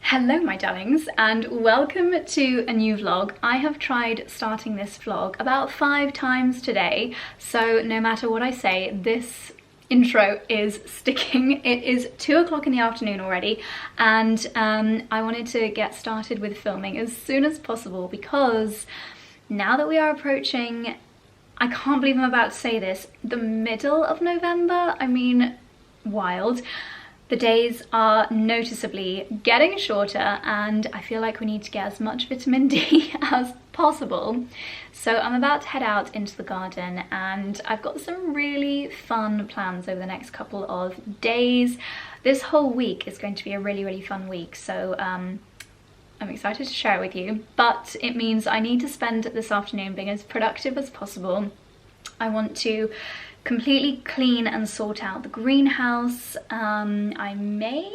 Hello my darlings and welcome to a new vlog. I have tried starting this vlog about 5 times today, so no matter what I say, this intro is sticking. It is 2 o'clock in the afternoon already, and I wanted to get started with filming as soon as possible because now that we are approaching, I can't believe I'm about to say this, the middle of November. I mean, wild. The days are noticeably getting shorter and I feel like we need to get as much vitamin D as possible. So I'm about to head out into the garden and I've got some really fun plans over the next couple of days. This whole week is going to be a really fun week, so I'm excited to share it with you, but it means I need to spend this afternoon being as productive as possible. I want to completely clean and sort out the greenhouse. I may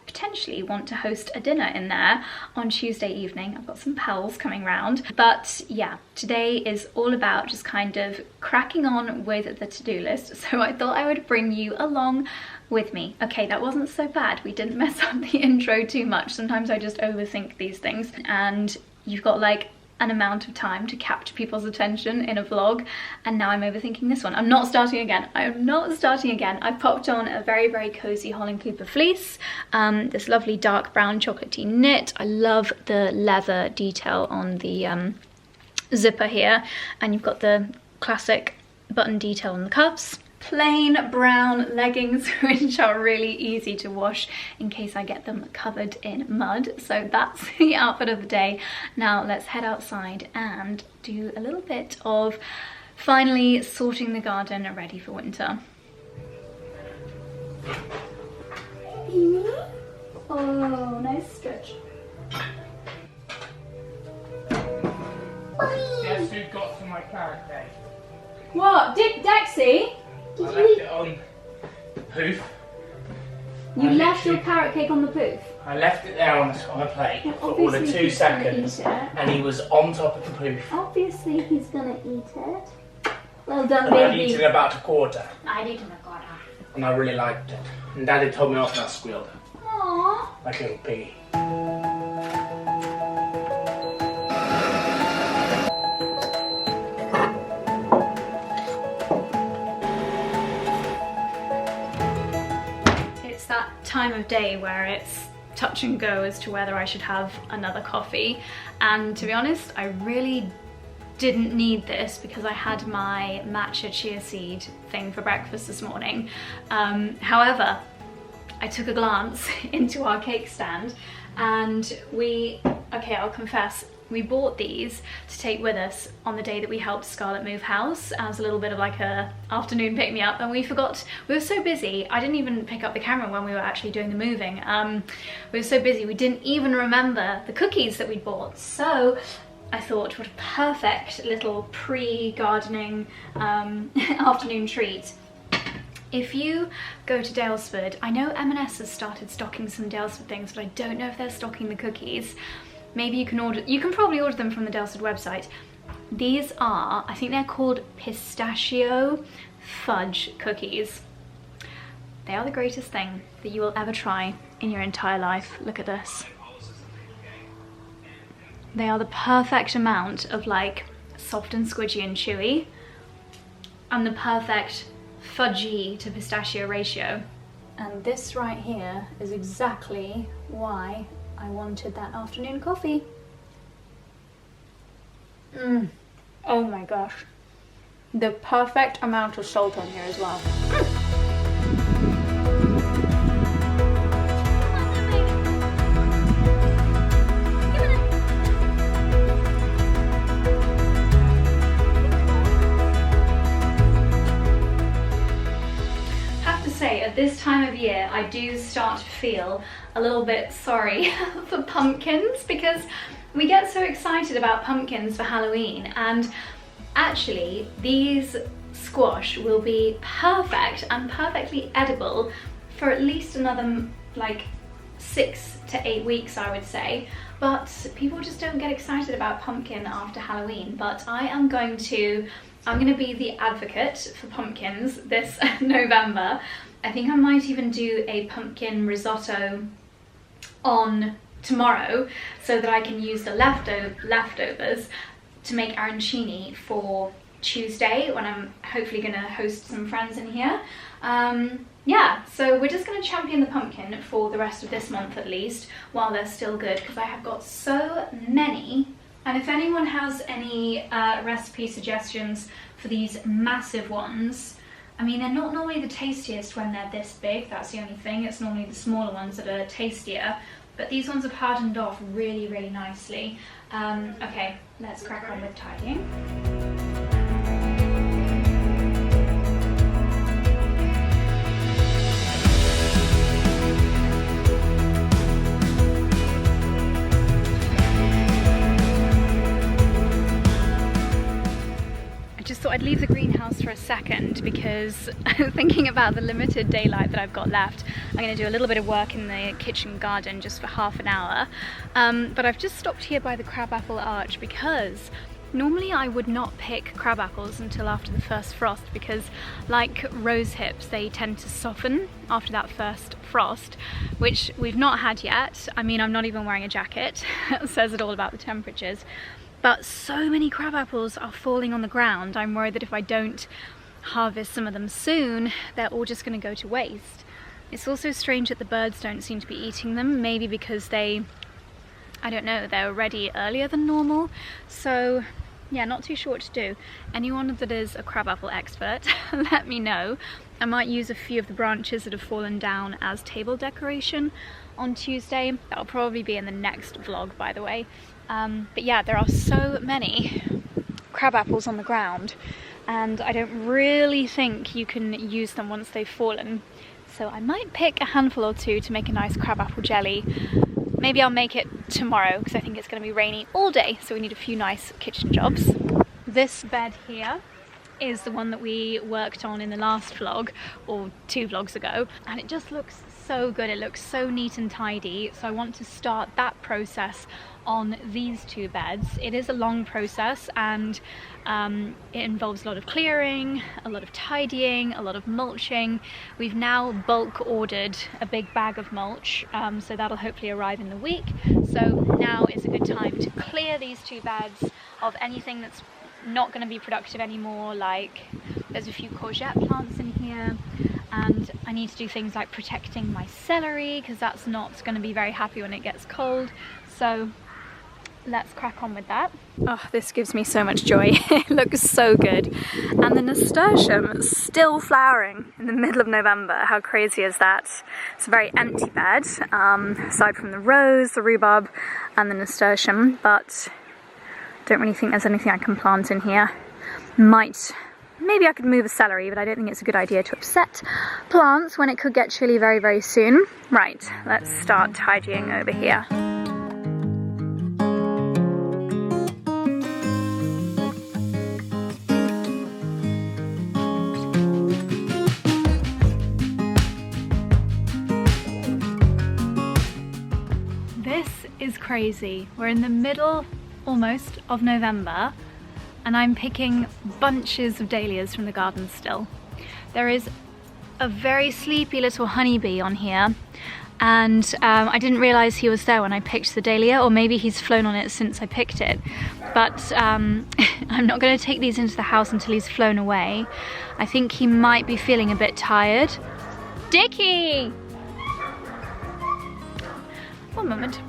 potentially want to host a dinner in there on Tuesday evening. I've got some pals coming round. But yeah, today is all about just kind of cracking on with the to-do list. So I thought I would bring you along with me. Okay, that wasn't so bad. We didn't mess up the intro too much. Sometimes I just overthink these things and you've got like an amount of time to capture people's attention in a vlog, and now I'm overthinking this one. I'm not starting again. I am not starting again. I popped on a very cozy 𝑭𝒊𝒏𝒅 fleece, this lovely dark brown chocolatey knit. I love the leather detail on the zipper here, and you've got the classic button detail on the cuffs. Plain brown leggings, which are really easy to wash in case I get them covered in mud. So that's the outfit of the day. Now let's head outside and do a little bit of finally sorting the garden ready for winter. Oh, nice stretch. Guess who got to my carrot cake? What? Dexy? I left it on the poof. You left your carrot cake on the poof? I left it there on a plate for all of 2 seconds, and he was on top of the poof. Obviously he's gonna eat it. Well done, And I'd baby. eaten about a quarter, I'd eaten a quarter. and I really liked it. And Daddy told me off and I squealed Aww. like a little piggy. Time of day where it's touch and go as to whether I should have another coffee, and to be honest I really didn't need this because I had my matcha chia seed thing for breakfast this morning. However, I took a glance into our cake stand and I'll confess, we bought these to take with us on the day that we helped Scarlett move house as a little bit of like a afternoon pick-me-up, and we forgot. We were so busy, I didn't even pick up the camera when we were actually doing the moving. We were so busy we didn't even remember the cookies that we'd bought. So I thought, what a perfect little pre-gardening afternoon treat. If you go to Daylesford, I know M&S has started stocking some Daylesford things, but I don't know if they're stocking the cookies. Maybe you can probably order them from the Daylesford website. These are, I think they're called pistachio fudge cookies. They are the greatest thing that you will ever try in your entire life. Look at this. They are the perfect amount of like soft and squidgy and chewy, and the perfect fudgy to pistachio ratio. And this right here is exactly why I wanted that afternoon coffee. Oh my gosh. The perfect amount of salt on here as well. At this time of year I do start to feel a little bit sorry for pumpkins, because we get so excited about pumpkins for Halloween, and actually these squash will be perfect and perfectly edible for at least another like 6 to 8 weeks, I would say. But people just don't get excited about pumpkin after Halloween. But I'm going to be the advocate for pumpkins this November. I think I might even do a pumpkin risotto on tomorrow so that I can use the leftovers to make arancini for Tuesday when I'm hopefully going to host some friends in here. Yeah, so we're just going to champion the pumpkin for the rest of this month at least, while they're still good, because I have got so many. And if anyone has any recipe suggestions for these massive ones, I mean, they're not normally the tastiest when they're this big, that's the only thing. It's normally the smaller ones that are tastier, but these ones have hardened off really, really nicely. Okay, let's crack on with tidying. Just thought I'd leave the greenhouse for a second because thinking about the limited daylight that I've got left, I'm going to do a little bit of work in the kitchen garden just for half an hour. But I've just stopped here by the crabapple arch because normally I would not pick crab apples until after the first frost, because like rose hips, they tend to soften after that first frost, which we've not had yet. I mean, I'm not even wearing a jacket. It says it all about the temperatures. But so many crab apples are falling on the ground. I'm worried that if I don't harvest some of them soon, they're all just going to go to waste. It's also strange that the birds don't seem to be eating them, maybe because they, I don't know, they're ready earlier than normal. So yeah, not too sure what to do. Anyone that is a crabapple expert, let me know. I might use a few of the branches that have fallen down as table decoration on Tuesday. That'll probably be in the next vlog, by the way. But yeah, there are so many crab apples on the ground, and I don't really think you can use them once they've fallen. So I might pick a handful or two to make a nice crab apple jelly. Maybe I'll make it tomorrow because I think it's going to be rainy all day, so we need a few nice kitchen jobs. This bed here is the one that we worked on in the last vlog, or 2 vlogs ago, and it just looks so good. It looks so neat and tidy, so I want to start that process on these 2 beds. It is a long process, and it involves a lot of clearing, a lot of tidying, a lot of mulching. We've now bulk ordered a big bag of mulch, so that'll hopefully arrive in the week. So now is a good time to clear these 2 beds of anything that's not going to be productive anymore. Like, there's a few courgette plants in here, and I need to do things like protecting my celery because that's not going to be very happy when it gets cold. So let's crack on with that. Oh, this gives me so much joy. It looks so good. And the nasturtium is still flowering in the middle of November. How crazy is that? It's a very empty bed, aside from the rose, the rhubarb and the nasturtium, but don't really think there's anything I can plant in here. Maybe I could move a celery, but I don't think it's a good idea to upset plants when it could get chilly very, very soon. Right, let's start tidying over here. This is crazy. We're in the middle almost of November, and I'm picking bunches of dahlias from the garden still. There is a very sleepy little honeybee on here, and I didn't realize he was there when I picked the dahlia, or maybe he's flown on it since I picked it. But I'm not going to take these into the house until he's flown away. I think he might be feeling a bit tired. Dickie! One moment.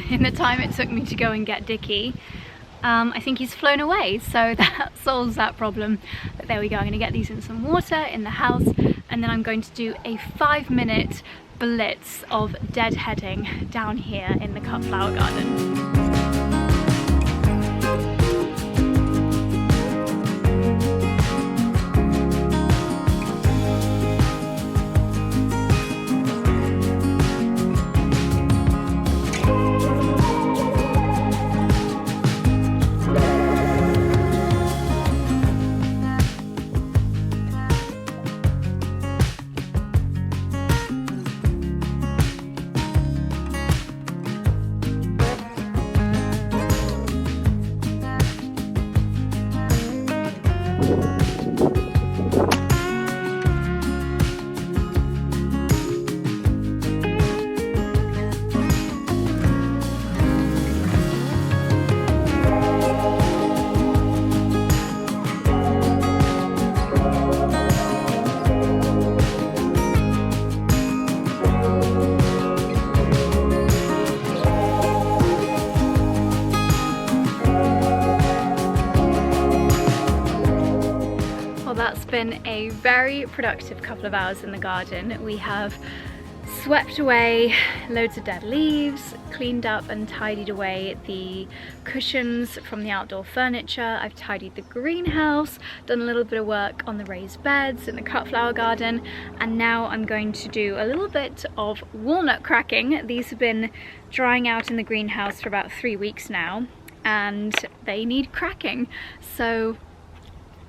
In the time it took me to go and get Dickie, I think he's flown away, so that solves that problem. But there we go, I'm going to get these in some water in the house, and then I'm going to do a 5-minute blitz of deadheading down here in the cut flower garden. been a very productive couple of hours in the garden. We have swept away loads of dead leaves, cleaned up and tidied away the cushions from the outdoor furniture. I've tidied the greenhouse, done a little bit of work on the raised beds in the cut flower garden, and now I'm going to do a little bit of walnut cracking. These have been drying out in the greenhouse for about 3 weeks now, and they need cracking. So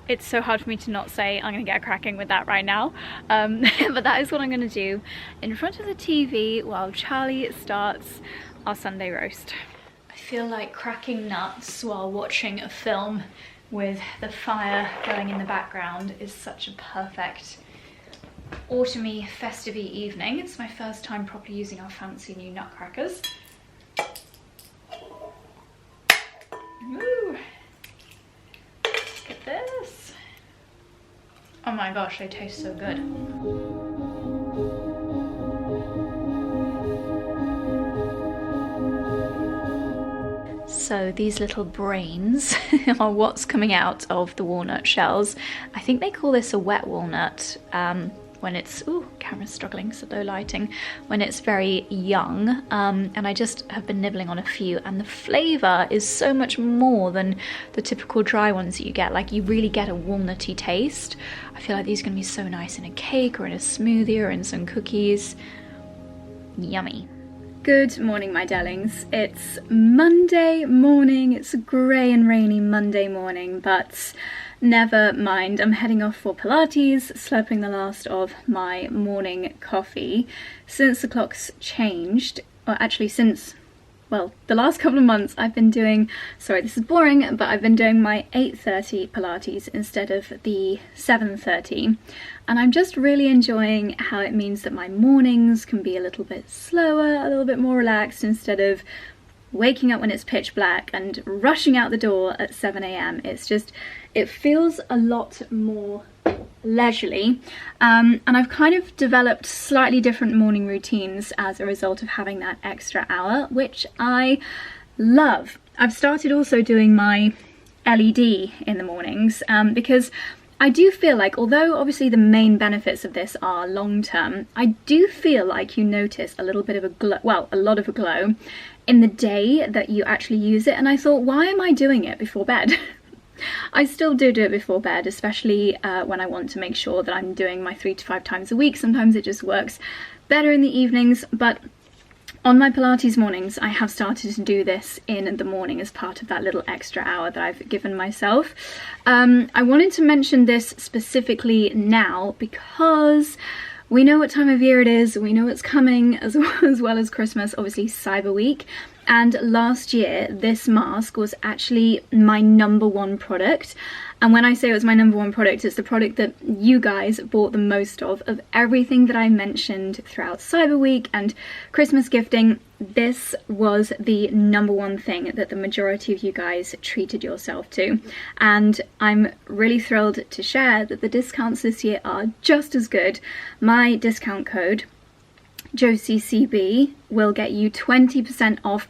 it's so hard for me to not say I'm gonna get cracking with that right now. But that is what I'm gonna do in front of the TV while Charlie starts our Sunday roast. I feel like cracking nuts while watching a film with the fire going in the background is such a perfect autumny, festive evening. It's my first time properly using our fancy new nutcrackers. Ooh. Look at this. Oh my gosh, they taste so good. So these little brains are what's coming out of the walnut shells. I think they call this a wet walnut when it's, ooh, camera's struggling, so low lighting, when it's very young. And I just have been nibbling on a few, and the flavour is so much more than the typical dry ones that you get. Like, you really get a walnutty taste. I feel like these are gonna be so nice in a cake or in a smoothie or in some cookies. Yummy. Good morning, my darlings. It's Monday morning. It's a grey and rainy Monday morning, but never mind. I'm heading off for Pilates, slurping the last of my morning coffee. Since the clock's changed, or actually since, well, the last couple of months I've been doing, sorry this is boring, but I've been doing my 8:30 Pilates instead of the 7:30. And I'm just really enjoying how it means that my mornings can be a little bit slower, a little bit more relaxed, instead of waking up when it's pitch black and rushing out the door at 7 AM. It's just, it feels a lot more leisurely, and I've kind of developed slightly different morning routines as a result of having that extra hour, which I love. I've started also doing my LED in the mornings, because I do feel like, although obviously the main benefits of this are long term, I do feel like you notice a little bit of a glow, well, a lot of a glow in the day that you actually use it. And I thought, why am I doing it before bed? I still do it before bed, especially when I want to make sure that I'm doing my 3 to 5 times a week. Sometimes it just works better in the evenings, but on my Pilates mornings, I have started to do this in the morning as part of that little extra hour that I've given myself. I wanted to mention this specifically now because we know what time of year it is, we know it's coming, as well as Christmas, obviously Cyber Week. And last year, this mask was actually my #1 product. And when I say it was my #1 product, it's the product that you guys bought the most of everything that I mentioned throughout Cyber Week and Christmas gifting. This was the #1 thing that the majority of you guys treated yourself to. And I'm really thrilled to share that the discounts this year are just as good. My discount code, JosieCB, will get you 20% off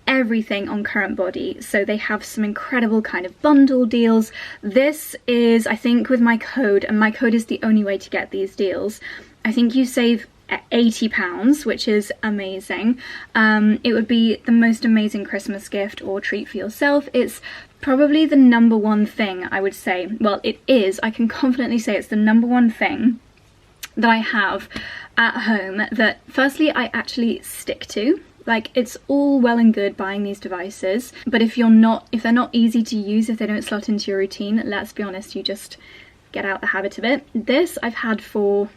everything on Current Body. So they have some incredible kind of bundle deals. This is, I think, with my code, and my code is the only way to get these deals, I think you save £80, which is amazing. It would be the most amazing Christmas gift or treat for yourself. It's probably the #1 thing, I would say. Well, it is. I can confidently say it's the #1 thing that I have at home that, firstly, I actually stick to. Like, it's all well and good buying these devices, but if they're not easy to use, if they don't slot into your routine, let's be honest, you just get out the habit of it. This I've had for,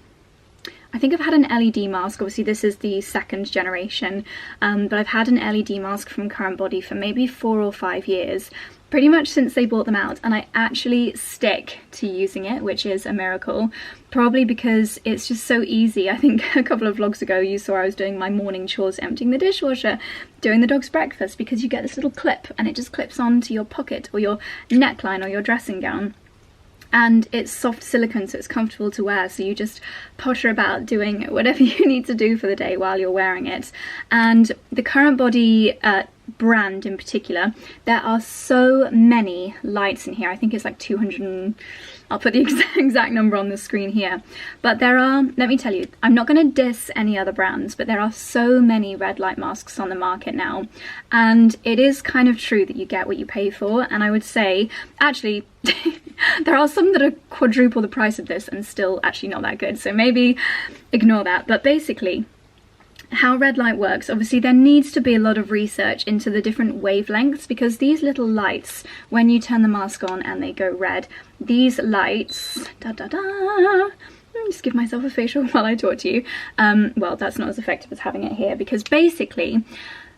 I think I've had an LED mask, obviously this is the 2nd generation, but I've had an LED mask from Current Body for maybe 4 or 5 years, pretty much since they brought them out, and I actually stick to using it, which is a miracle, probably because it's just so easy. I think a couple of vlogs ago you saw I was doing my morning chores, emptying the dishwasher, doing the dog's breakfast, because you get this little clip and it just clips onto your pocket or your neckline or your dressing gown. And it's soft silicone, so it's comfortable to wear, so you just potter about doing whatever you need to do for the day while you're wearing it. And the Current Body brand in particular, there are so many lights in here. I think it's like 200 and I'll put the exact number on the screen here. But there are, let me tell you, I'm not going to diss any other brands, but there are so many red light masks on the market now. And it is kind of true that you get what you pay for. And I would say, actually, there are some that are quadruple the price of this and still actually not that good. So maybe ignore that. But basically, how red light works, obviously there needs to be a lot of research into the different wavelengths, because these little lights, when you turn the mask on and they go red, these lights, just give myself a facial while I talk to you. Well, that's not as effective as having it here, because basically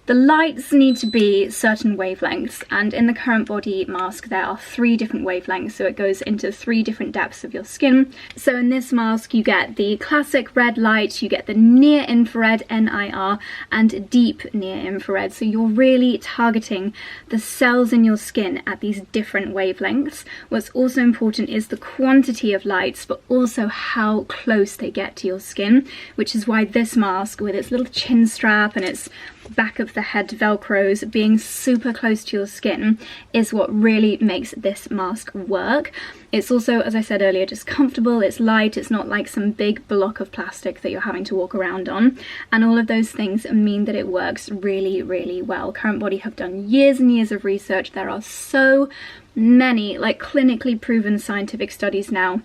the lights need to be certain wavelengths, and in the current body mask there are 3 different wavelengths, so it goes into 3 different depths of your skin. So in this mask you get the classic red light, you get the near infrared NIR, and deep near infrared, so you're really targeting the cells in your skin at these different wavelengths. What's also important is the quantity of lights, but also how close they get to your skin, which is why this mask, with its little chin strap and its back of the head velcros being super close to your skin, is what really makes this mask work. It's also, as I said earlier, just comfortable, it's light, it's not like some big block of plastic that you're having to walk around on, and all of those things mean that it works really, really well. Current Body have done years and years of research. There are so many like clinically proven scientific studies now.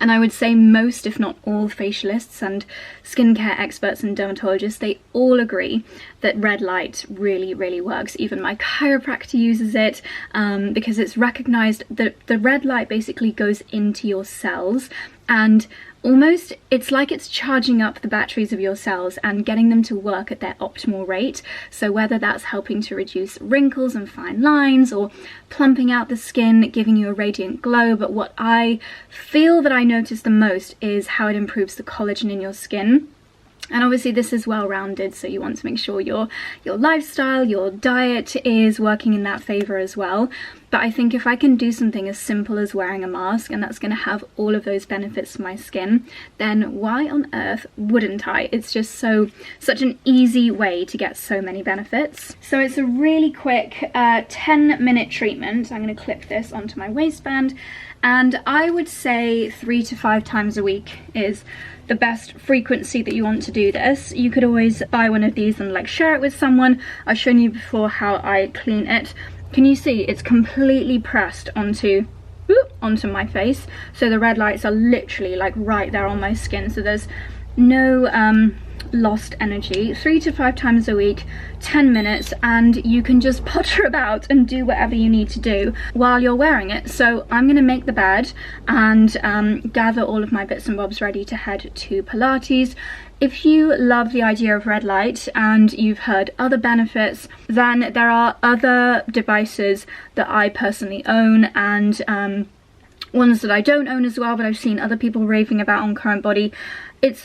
And I would say most, if not all, facialists and skincare experts and dermatologists, they all agree that red light really, really works. Even my chiropractor uses it because it's recognized that the red light basically goes into your cells, and almost it's like it's charging up the batteries of your cells and getting them to work at their optimal rate. So whether that's helping to reduce wrinkles and fine lines, or plumping out the skin, giving you a radiant glow, but what I feel that I notice the most is how it improves the collagen in your skin. And obviously this is well-rounded, so you want to make sure your lifestyle, your diet is working in that favour as well. But I think if I can do something as simple as wearing a mask, and that's going to have all of those benefits for my skin, then why on earth wouldn't I? It's just such an easy way to get so many benefits. So it's a really quick 10-minute treatment. I'm going to clip this onto my waistband, and I would say 3 to 5 times a week is the best frequency that you want to do this. You could always buy one of these and like share it with someone. I've shown you before how I clean it. Can you see it's completely pressed onto my face, so the red lights are literally like right there on my skin, so there's no lost energy. 3 to 5 times a week, 10 minutes, and you can just potter about and do whatever you need to do while you're wearing it. So I'm going to make the bed and gather all of my bits and bobs ready to head to Pilates. If you love the idea of red light and you've heard other benefits, then there are other devices that I personally own, and ones that I don't own as well, but I've seen other people raving about on Current Body.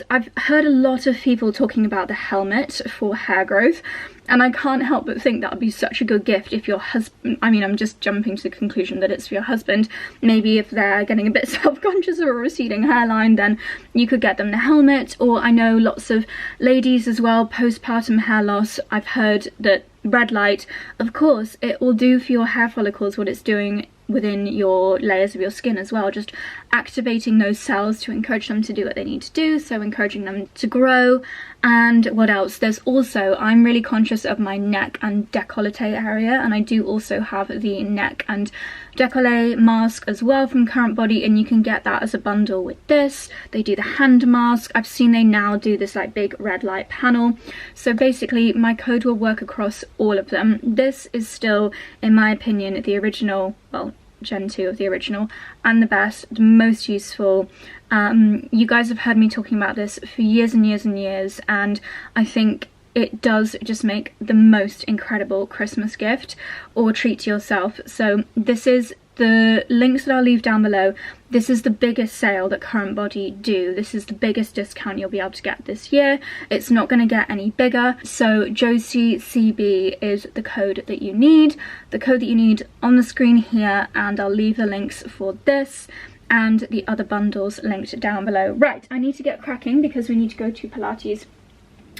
I've heard a lot of people talking about the helmet for hair growth, and I can't help but think that would be such a good gift if your husband, I mean, I'm just jumping to the conclusion that it's for your husband, maybe if they're getting a bit self-conscious of a receding hairline, then you could get them the helmet. Or I know lots of ladies as well, postpartum hair loss, I've heard that red light, of course, it will do for your hair follicles what it's doing within your layers of your skin as well, just activating those cells to encourage them to do what they need to do, so encouraging them to grow. And what else? There's also, I'm really conscious of my neck and décolleté area, and I do also have the neck and décolleté mask as well from Current Body, and you can get that as a bundle with this. They do the hand mask. I've seen they now do this like big red light panel. So basically my code will work across all of them. This is still, in my opinion, the original, well, Gen 2 of the original, and the best, the most useful. You guys have heard me talking about this for years and years and years, and I think it does just make the most incredible Christmas gift or treat to yourself. So this is the links that I'll leave down below. This is the biggest sale that Current Body do. This is the biggest discount you'll be able to get this year. It's not going to get any bigger. So Josie CB is the code that you need. The code that you need on the screen here, and I'll leave the links for this and the other bundles linked down below. Right, I need to get cracking because we need to go to Pilates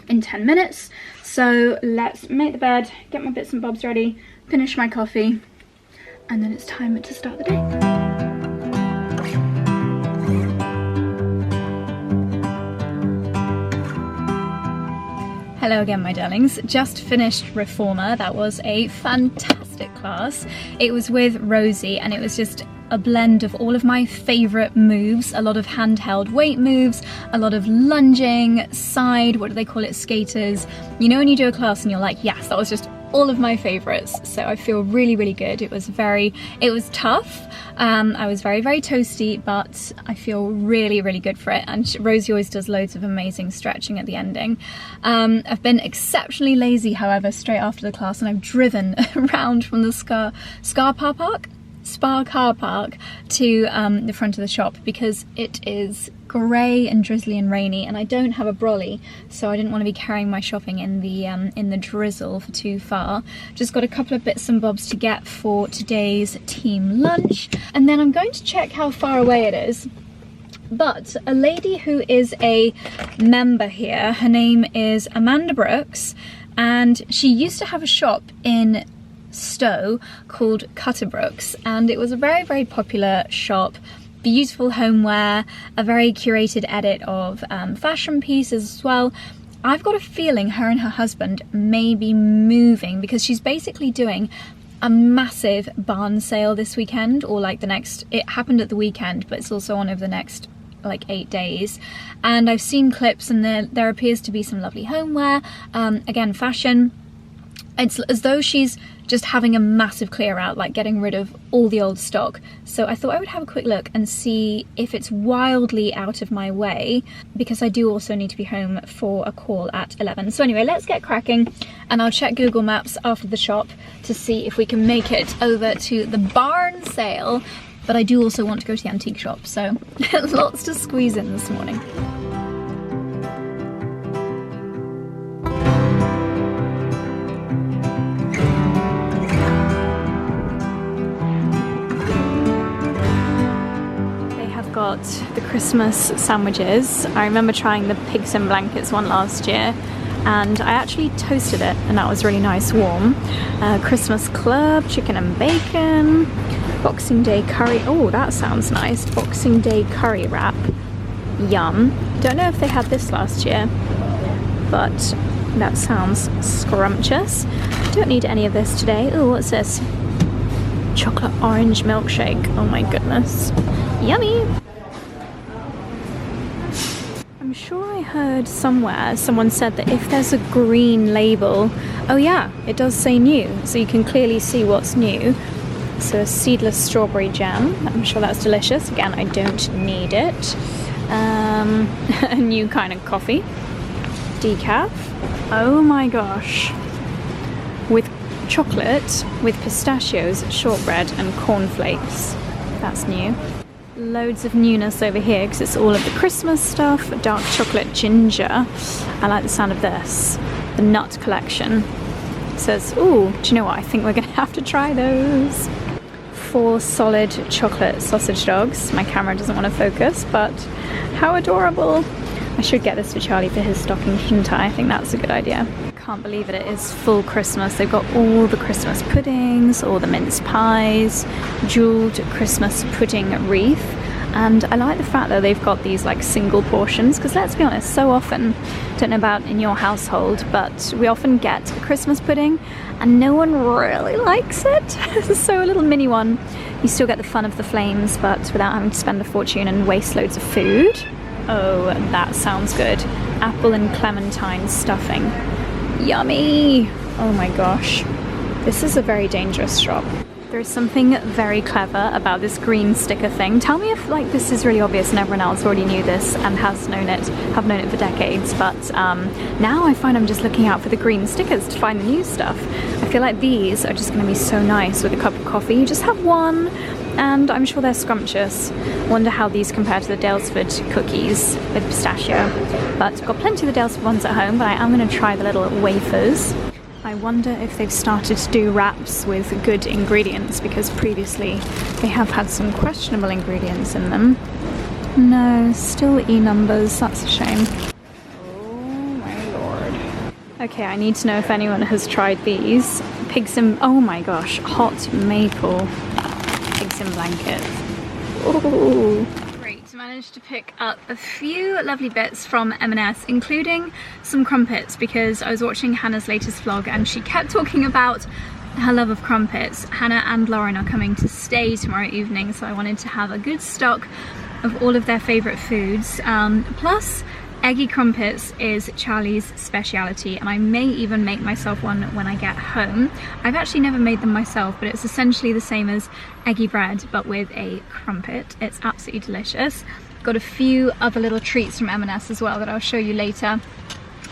in 10 minutes. So let's make the bed, get my bits and bobs ready, finish my coffee, and then it's time to start the day. Hello again, my darlings. Just finished Reformer. That was a fantastic class. It was with Rosie, and it was just a blend of all of my favourite moves. A lot of handheld weight moves, a lot of lunging, side, what do they call it, skaters. You know when you do a class and you're like, yes, that was just all of my favourites. So I feel really, really good. It was tough. I was very, very toasty, but I feel really, really good for it. And Rosie always does loads of amazing stretching at the ending. I've been exceptionally lazy, however, straight after the class, and I've driven around from the Spa car park to the front of the shop because it is grey and drizzly and rainy, and I don't have a brolly, so I didn't want to be carrying my shopping in the drizzle for too far. Just got a couple of bits and bobs to get for today's team lunch, and then I'm going to check how far away it is. But a lady who is a member here, her name is Amanda Brooks, and she used to have a shop in Stowe called Cutterbrooks, and it was a very, very popular shop. Beautiful homeware, a very curated edit of fashion pieces as well. I've got a feeling her and her husband may be moving because she's basically doing a massive barn sale this weekend, or like it happened at the weekend, but it's also on over the next like 8 days. And I've seen clips, and there appears to be some lovely homeware, again fashion. It's as though she's just having a massive clear out, like getting rid of all the old stock. So I thought I would have a quick look and see if it's wildly out of my way, because I do also need to be home for a call at 11. So anyway, let's get cracking, and I'll check Google Maps after the shop to see if we can make it over to the barn sale. But I do also want to go to the antique shop, so lots to squeeze in this morning. Got the Christmas sandwiches. I remember trying the pigs in blankets one last year, and I actually toasted it, and that was really nice warm. Christmas club, chicken and bacon, Boxing Day curry. Oh, that sounds nice. Boxing Day curry wrap. Yum. Don't know if they had this last year, but that sounds scrumptious. Don't need any of this today. Oh, what's this? Chocolate orange milkshake. Oh my goodness. Yummy! I'm sure I heard somewhere someone said that if there's a green label, oh yeah, it does say new, so you can clearly see what's new. So a seedless strawberry jam, I'm sure that's delicious. Again, I don't need it. A new kind of coffee. Decaf. Oh my gosh. With chocolate, with pistachios, shortbread and cornflakes. That's new. Loads of newness over here because it's all of the Christmas stuff. Dark chocolate ginger. I like the sound of this. The nut collection. It says, ooh, do you know what? I think we're going to have to try those. 4 solid chocolate sausage dogs. My camera doesn't want to focus, but how adorable. I should get this for Charlie for his stocking, shouldn't I? I think that's a good idea. Can't believe it is full Christmas. They've got all the Christmas puddings, all the mince pies, jeweled Christmas pudding wreath, and I like the fact that they've got these like single portions, because let's be honest, so often, don't know about in your household, but we often get a Christmas pudding and no one really likes it. So a little mini one, you still get the fun of the flames, but without having to spend a fortune and waste loads of food. Oh, that sounds good. Apple and clementine stuffing. Yummy! Oh my gosh. This is a very dangerous shop. There's something very clever about this green sticker thing. Tell me if like this is really obvious and everyone else already knew this and have known it for decades, but now I find I'm just looking out for the green stickers to find the new stuff. I feel like these are just going to be so nice with a cup of coffee. You just have one, and I'm sure they're scrumptious. Wonder how these compare to the Daylesford cookies with pistachio. But I've got plenty of the Daylesford ones at home, but I am going to try the little wafers. I wonder if they've started to do wraps with good ingredients, because previously they have had some questionable ingredients in them. No, still E numbers, that's a shame. Oh my lord. Okay, I need to know if anyone has tried these. Pigs in, oh my gosh, hot maple pigs in blankets. Ooh. Great, managed to pick up a few lovely bits from M&S, including some crumpets, because I was watching Hannah's latest vlog and she kept talking about her love of crumpets. Hannah and Lauren are coming to stay tomorrow evening, so I wanted to have a good stock of all of their favourite foods. Plus, eggy crumpets is Charlie's speciality, and I may even make myself one when I get home. I've actually never made them myself, but it's essentially the same as eggy bread, but with a crumpet. It's absolutely delicious. Got a few other little treats from M&S as well that I'll show you later.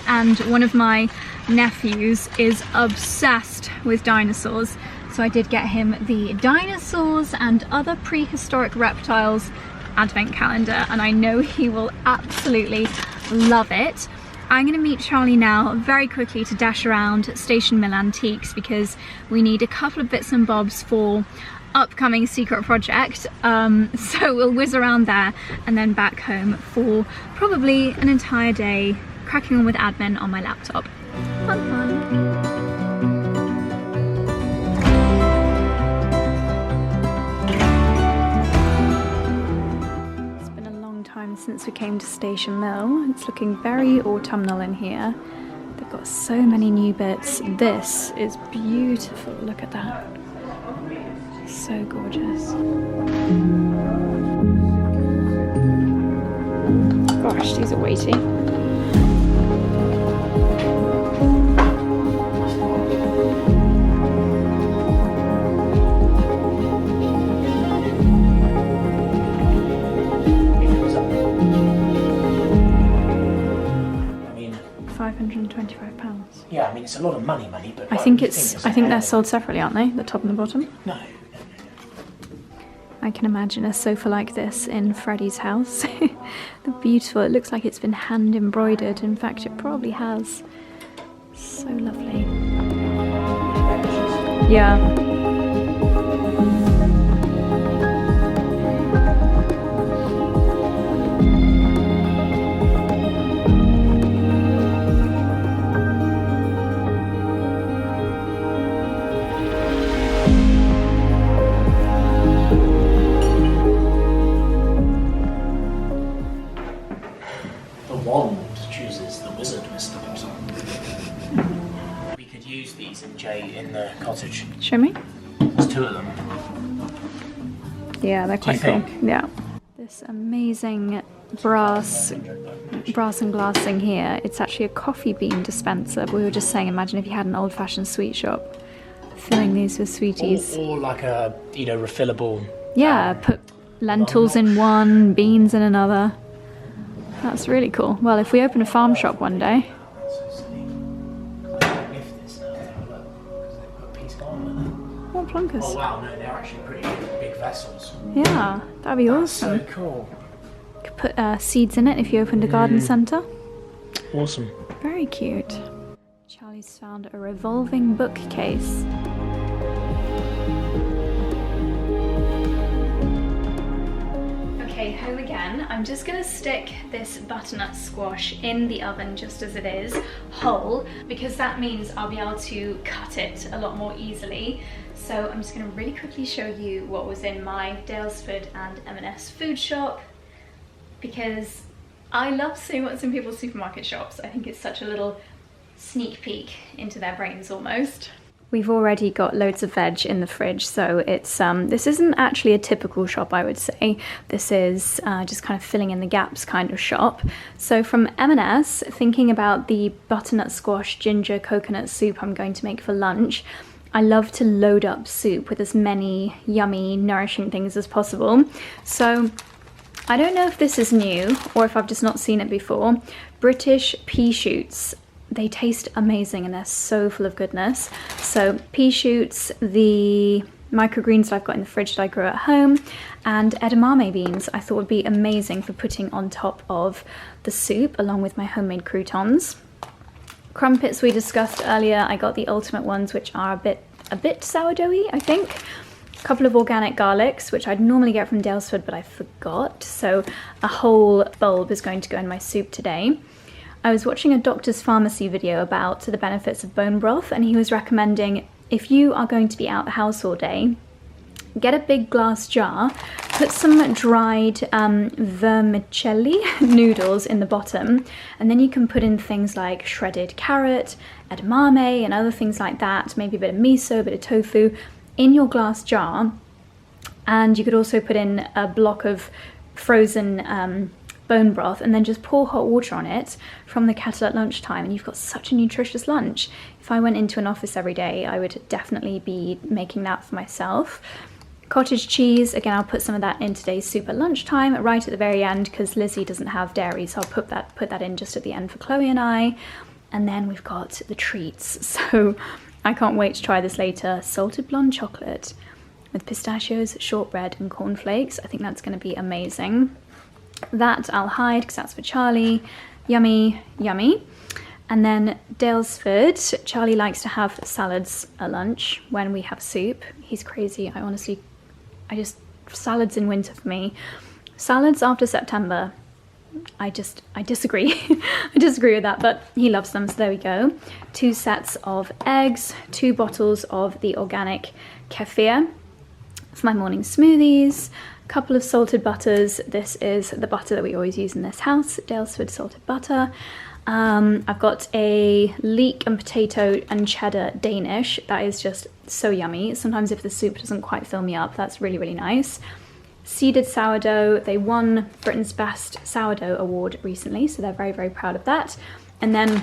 And one of my nephews is obsessed with dinosaurs, so I did get him the Dinosaurs and Other Prehistoric Reptiles advent calendar, and I know he will absolutely love it. I'm going to meet Charlie now very quickly to dash around Station Mill Antiques because we need a couple of bits and bobs for upcoming secret project. So we'll whiz around there and then back home for probably an entire day cracking on with admin on my laptop. Fun, fun. Since we came to Station Mill. It's looking very autumnal in here. They've got so many new bits. This is beautiful. Look at that. So gorgeous. Gosh, these are weighty. £525. Yeah, I mean it's a lot of money, but I think they're sold separately, aren't they? The top and the bottom? No. I can imagine a sofa like this in Freddie's house. They're beautiful. It looks like it's been hand embroidered. In fact, it probably has. So lovely. Yeah. In the cottage. Show me. There's two of them. Yeah, they're quite cool. Yeah. This amazing brass and glassing here. It's actually a coffee bean dispenser. We were just saying, imagine if you had an old-fashioned sweet shop filling these with sweeties. Or like a, refillable. Yeah, put lentils in one, beans in another. That's really cool. Well, if we open a farm shop one day. Plunkers. Oh wow, no, they're actually pretty big vessels. Yeah, that'd be awesome. So cool. Could put seeds in it if you opened a garden centre. Awesome. Very cute. Charlie's found a revolving bookcase. Okay, home again. I'm just gonna stick this butternut squash in the oven just as it is, whole, because that means I'll be able to cut it a lot more easily. So I'm just going to really quickly show you what was in my Daylesford and M&S food shop, because I love seeing what's in people's supermarket shops. I think it's such a little sneak peek into their brains almost. We've already got loads of veg in the fridge, so it's this isn't actually a typical shop, I would say. This is just kind of filling in the gaps kind of shop. So from M&S, thinking about the butternut squash ginger coconut soup I'm going to make for lunch, I love to load up soup with as many yummy, nourishing things as possible. So I don't know if this is new or if I've just not seen it before. British pea shoots. They taste amazing and they're so full of goodness. So pea shoots, the microgreens that I've got in the fridge that I grew at home, and edamame beans I thought would be amazing for putting on top of the soup along with my homemade croutons. Crumpets we discussed earlier. I got the ultimate ones, which are a bit sourdoughy, I think. A couple of organic garlics, which I'd normally get from Daylesford, but I forgot. So a whole bulb is going to go in my soup today. I was watching a doctor's pharmacy video about the benefits of bone broth, and he was recommending if you are going to be out the house all day, get a big glass jar, put some dried 𝑭𝒊𝒏𝒅 noodles in the bottom, and then you can put in things like shredded carrot, 𝑭𝒂𝒐𝒏𝒅 and other things like that, maybe a bit of miso, a bit of tofu, in your glass jar. And you could also put in a block of frozen bone broth and then just pour hot water on it from the kettle at lunchtime, and you've got such a nutritious lunch. If I went into an office every day, I would definitely be making that for myself. Cottage cheese, again, I'll put some of that in today's soup at lunchtime, right at the very end, because Lizzie doesn't have dairy, so I'll put that in just at the end for Chloe and I. And then we've got the treats, so I can't wait to try this later. Salted blonde chocolate with pistachios, shortbread and cornflakes. I think that's going to be amazing. That I'll hide because that's for Charlie. Yummy, yummy. And then Daylesford. Charlie likes to have salads at lunch when we have soup. He's crazy. Salads in winter for me. Salads after September, I disagree. I disagree with that, but he loves them, so there we go. 2 sets of eggs, 2 bottles of the organic kefir for my morning smoothies, a couple of salted butters. This is the butter that we always use in this house, Daylesford salted butter. I've got a leek and potato and cheddar Danish. That is just so yummy. Sometimes if the soup doesn't quite fill me up, that's really, really nice. Seeded sourdough. They won Britain's Best Sourdough Award recently, so they're very, very proud of that. And then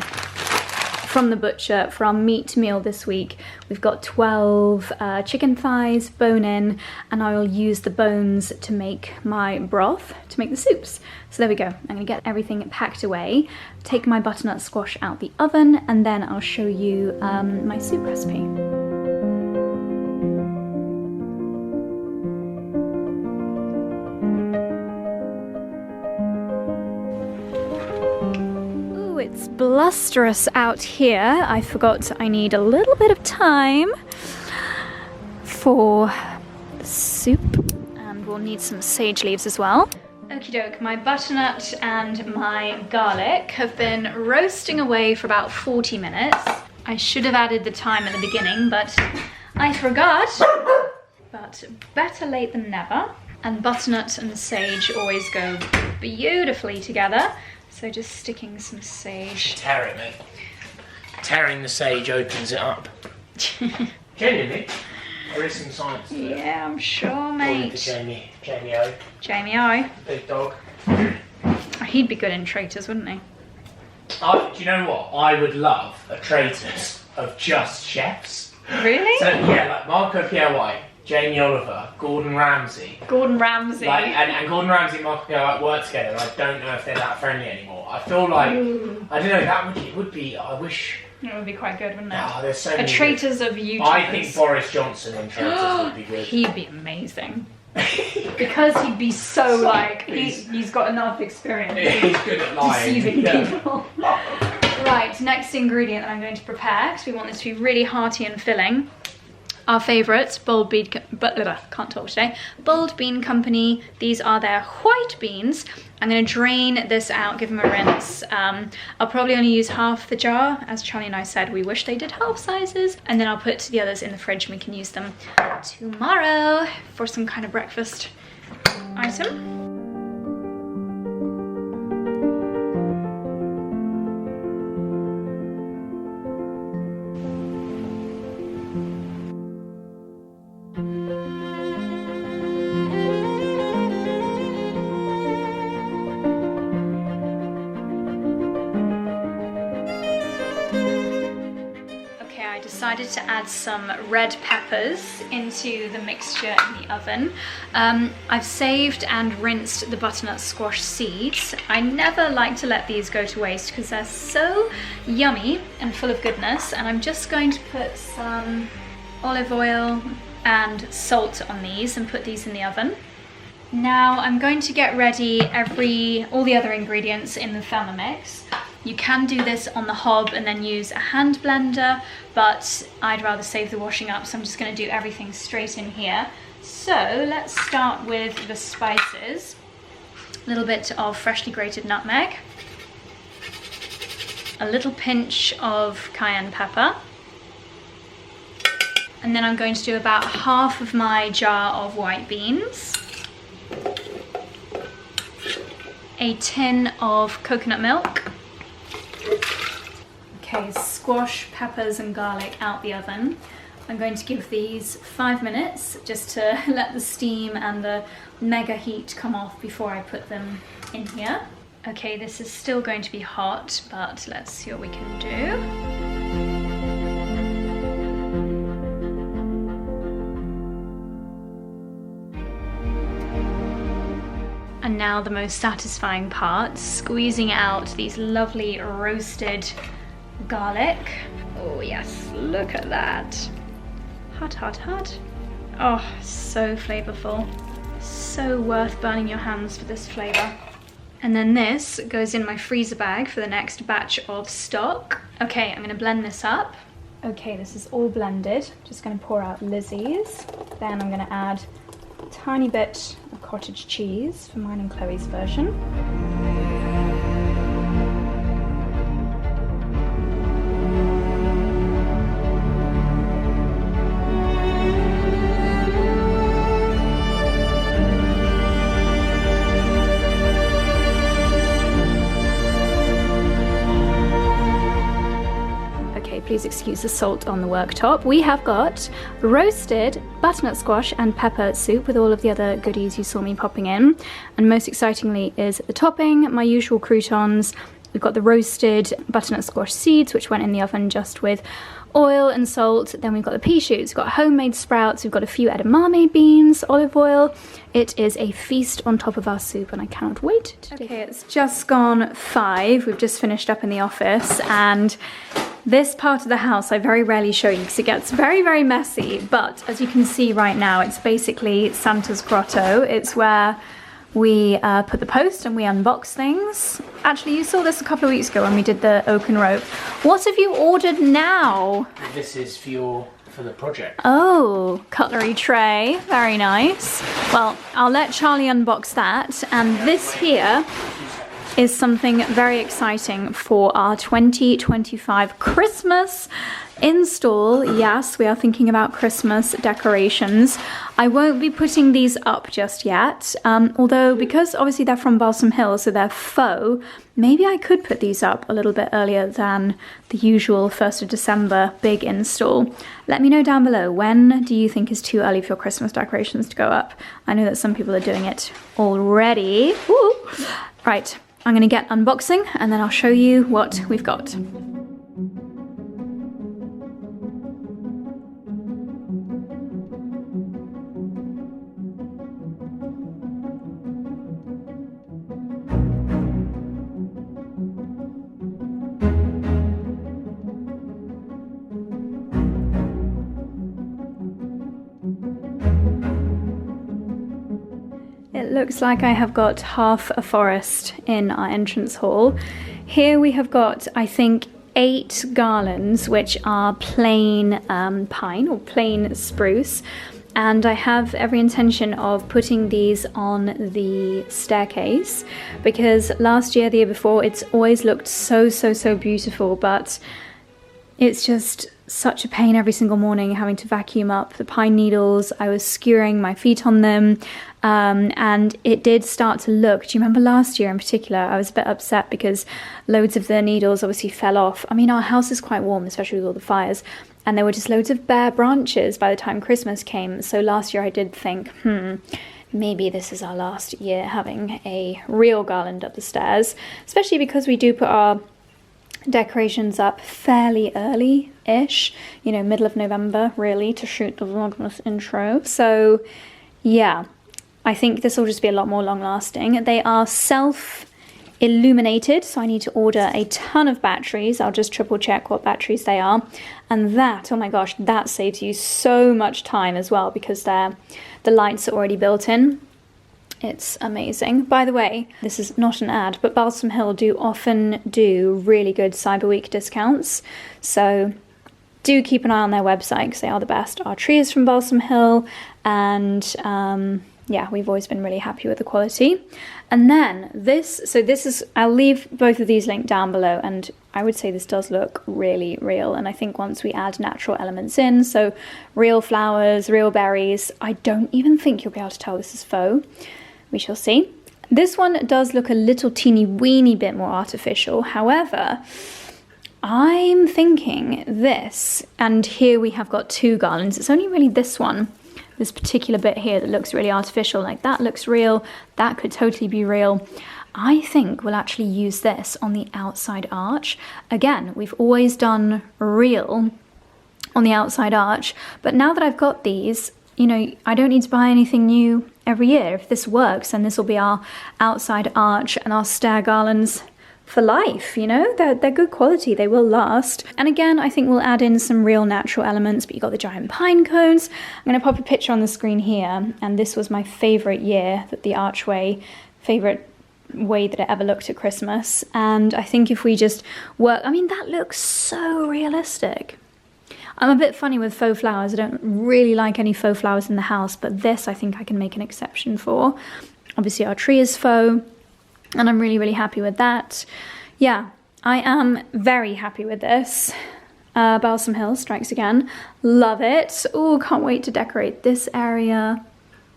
from the butcher, for our meat meal this week, we've got 12 chicken thighs, bone-in, and I will use the bones to make my broth, to make the soups. So there we go. I'm going to get everything packed away, take my butternut squash out the oven, and then I'll show you my soup recipe. It's blusterous out here. I forgot I need a little bit of time for the soup, and we'll need some sage leaves as well. Okie doke, my butternut and my garlic have been roasting away for about 40 minutes. I should have added the thyme at the beginning, but I forgot. But better late than never. And butternut and sage always go beautifully together. So just sticking some sage. Tear it, mate. Tearing the sage opens it up. Genuinely, there is some science to it. Yeah, I'm sure, mate. Jamie O. Jamie O. Big dog. He'd be good in Traitors, wouldn't he? Do you know what? I would love a Traitors of just chefs. Really? So yeah, like Marco Pierre White, Jamie Oliver, Gordon Ramsay. Gordon Ramsay. And Gordon Ramsay and Marco Pierre White work together. I don't know if they're that friendly anymore. I feel like, I don't know, it would be, I wish. It would be quite good, wouldn't it? Oh, there's so many. A Traitors of YouTubers. I think Boris Johnson in Traitors would be good. He'd be amazing. Because he'd be so like, he's got enough experience. He's good at lying. Deceiving people. Right, next ingredient that I'm going to prepare, because we want this to be really hearty and filling. Our favourites, Bold Bean Company. These are their white beans. I'm going to drain this out, give them a rinse. I'll probably only use half the jar. As Charlie and I said, we wish they did half sizes. And then I'll put the others in the fridge and we can use them tomorrow for some kind of breakfast item. Decided to add some red peppers into the mixture in the oven. I've saved and rinsed the butternut squash seeds. I never like to let these go to waste because they're so yummy and full of goodness, and I'm just going to put some olive oil and salt on these and put these in the oven. Now I'm going to get ready all the other ingredients in the Thermomix. You can do this on the hob and then use a hand blender, but I'd rather save the washing up, so I'm just going to do everything straight in here. So let's start with the spices. A little bit of freshly grated nutmeg. a little pinch of cayenne pepper. And then I'm going to do about half of my jar of white beans. A tin of coconut milk. Okay, squash, peppers and garlic out the oven. I'm going to give these 5 minutes just to let the steam and the mega heat come off before I put them in here. Okay, this is still going to be hot, but let's see what we can do. And now the most satisfying part, squeezing out these lovely roasted garlic. Oh yes, look at that. Hot, hot, hot. Oh, so flavorful. So worth burning your hands for this flavor. And then this goes in my freezer bag for the next batch of stock. Okay, I'm gonna blend this up. Okay, this is all blended. Just gonna pour out Lizzie's. Then I'm gonna add a tiny bit of cottage cheese for mine and Chloe's version. Please excuse the salt on the worktop. We have got roasted butternut squash and pepper soup with all of the other goodies you saw me popping in. And most excitingly is the topping, my usual croutons. We've got the roasted butternut squash seeds, which went in the oven just with oil and salt. Then we've got the pea shoots, we've got homemade sprouts, we've got a few edamame beans, olive oil. It is a feast on top of our soup and I cannot wait to Okay, it's just gone 5. We've just finished up in the office and this part of the house I very rarely show you because it gets very, very messy. But as you can see right now, it's basically Santa's grotto. It's where we put the post and we unbox things. Actually, you saw this a couple of weeks ago when we did the oaken rope. What have you ordered now? This is for the project. Oh, cutlery tray, very nice. Well, I'll let Charlie unbox that. And this here is something very exciting for our 2025 Christmas install. Yes, we are thinking about Christmas decorations. I won't be putting these up just yet, although because obviously they're from Balsam Hill, so they're faux, maybe I could put these up a little bit earlier than the usual 1st of December big install. Let me know down below, when do you think is too early for your Christmas decorations to go up? I know that some people are doing it already. Woo. Right, I'm gonna get unboxing and then I'll show you what we've got. It looks like I have got half a forest in our entrance hall. Here we have got, I think, 8 garlands, which are plain pine or plain spruce. And I have every intention of putting these on the staircase because last year, the year before, it's always looked so, so, so beautiful, but it's just such a pain every single morning having to vacuum up the pine needles. I was skewering my feet on them and it did start to look, do you remember last year in particular, I was a bit upset because loads of the needles obviously fell off. I mean, our house is quite warm, especially with all the fires, and there were just loads of bare branches by the time Christmas came. So last year I did think, maybe this is our last year having a real garland up the stairs, especially because we do put our decorations up fairly early-ish, you know, middle of November really, to shoot the Vlogmas intro. So yeah, I think this will just be a lot more long-lasting. They are self-illuminated, so I need to order a ton of batteries. I'll just triple check what batteries they are. And that, oh my gosh, that saves you so much time as well because the lights are already built in. It's amazing. By the way, this is not an ad, but Balsam Hill do often do really good Cyber Week discounts. So do keep an eye on their website because they are the best. Our tree is from Balsam Hill and yeah, we've always been really happy with the quality. And then this, so this is, I'll leave both of these linked down below, and I would say this does look really real. And I think once we add natural elements in, so real flowers, real berries, I don't even think you'll be able to tell this is faux. We shall see. This one does look a little teeny weeny bit more artificial. However, I'm thinking this, and here we have got two garlands. It's only really this one, this particular bit here, that looks really artificial. Like that looks real, that could totally be real. I think we'll actually use this on the outside arch. Again, we've always done real on the outside arch, but now that I've got these, you know, I don't need to buy anything new every year. If this works, then this will be our outside arch and our stair garlands for life, you know? They're good quality, they will last. And again, I think we'll add in some real natural elements, but you got the giant pine cones. I'm gonna pop a picture on the screen here, and this was my favorite year, that the archway, favorite way that it ever looked at Christmas. And I think if we just work, I mean, that looks so realistic. I'm a bit funny with faux flowers. I don't really like any faux flowers in the house, but this I think I can make an exception for. Obviously our tree is faux, and I'm really happy with that. Yeah, I am very happy with this. Balsam Hill strikes again. Love it. Oh, can't wait to decorate this area.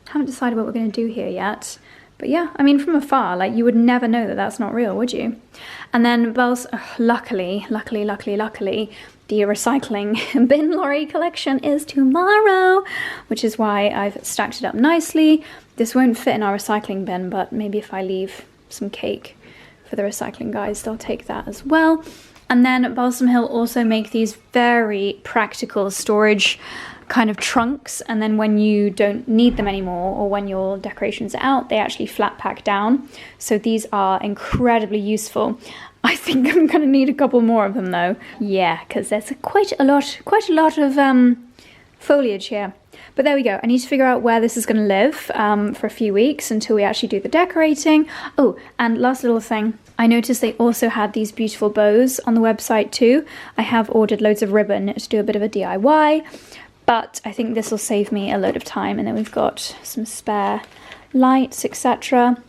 Haven't decided what we're going to do here yet. But yeah, I mean, from afar, like, you would never know that that's not real, would you? And then luckily, the recycling bin lorry collection is tomorrow, which is why I've stacked it up nicely. This won't fit in our recycling bin, but maybe if I leave some cake for the recycling guys, they'll take that as well. And then Balsam Hill also make these very practical storage kind of trunks, and then when you don't need them anymore, or when your decorations are out, they actually flat pack down. So these are incredibly useful. I think I'm gonna need a couple more of them though. Yeah, because there's quite a lot of foliage here. But there we go. I need to figure out where this is going to live for a few weeks until we actually do the decorating. Oh, and last little thing. I noticed they also had these beautiful bows on the website too. I have ordered loads of ribbon to do a bit of a DIY, but I think this will save me a load of time. And then we've got some spare lights, etc.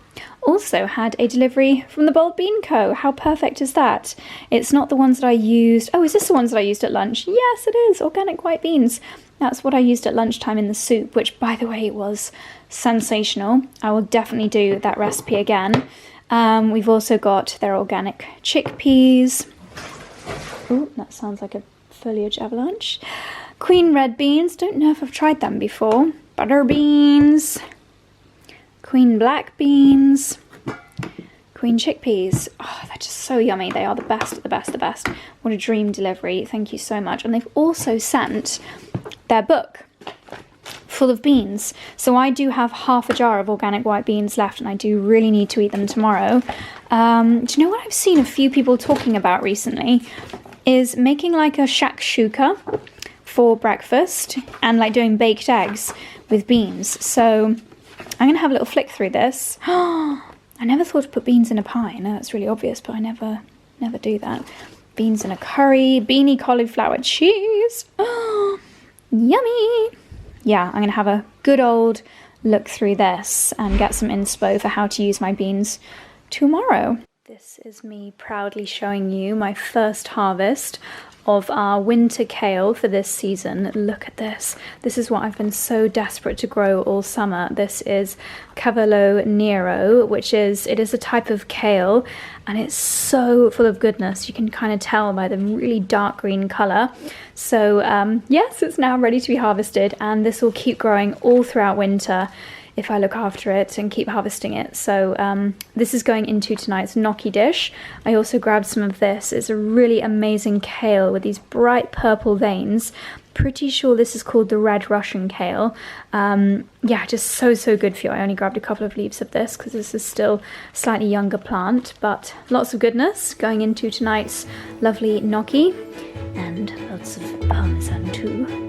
Also had a delivery from the Bold Bean Co. How perfect is that? It's not the ones that I used. Oh, is this the ones that I used at lunch? Yes, it is. Organic white beans. That's what I used at lunchtime in the soup, which, by the way, was sensational. I will definitely do that recipe again. We've also got their organic chickpeas. Oh, that sounds like a foliage avalanche. Queen red beans. Don't know if I've tried them before. Butter beans. Queen black beans. Queen chickpeas. Oh, they're just so yummy. They are the best, the best, the best. What a dream delivery. Thank you so much. And they've also sent their book full of beans. So I do have half a jar of organic white beans left, and I do really need to eat them tomorrow. Do you know what I've seen a few people talking about recently? Is making like a shakshuka for breakfast, and like doing baked eggs with beans. So I'm gonna have a little flick through this. I never thought to put beans in a pie. I know that's really obvious, but I never do that. Beans in a curry, beanie cauliflower cheese. Oh, yummy. Yeah, I'm gonna have a good old look through this and get some inspo for how to use my beans tomorrow. This is me proudly showing you my first harvest of our winter kale for this season. Look at this. This is what I've been so desperate to grow all summer. This is 𝑭𝒊𝒏𝒅 𝑴𝒆, it is a type of kale, and it's so full of goodness. You can kind of tell by the really dark green colour. So yes, it's now ready to be harvested, and this will keep growing all throughout winter if I look after it and keep harvesting it. So this is going into tonight's gnocchi dish. I also grabbed some of this. It's a really amazing kale with these bright purple veins. Pretty sure this is called the red Russian kale. Yeah, just so good for you. I only grabbed a couple of leaves of this because this is still a slightly younger plant, but lots of goodness going into tonight's lovely gnocchi, and lots of parmesan too.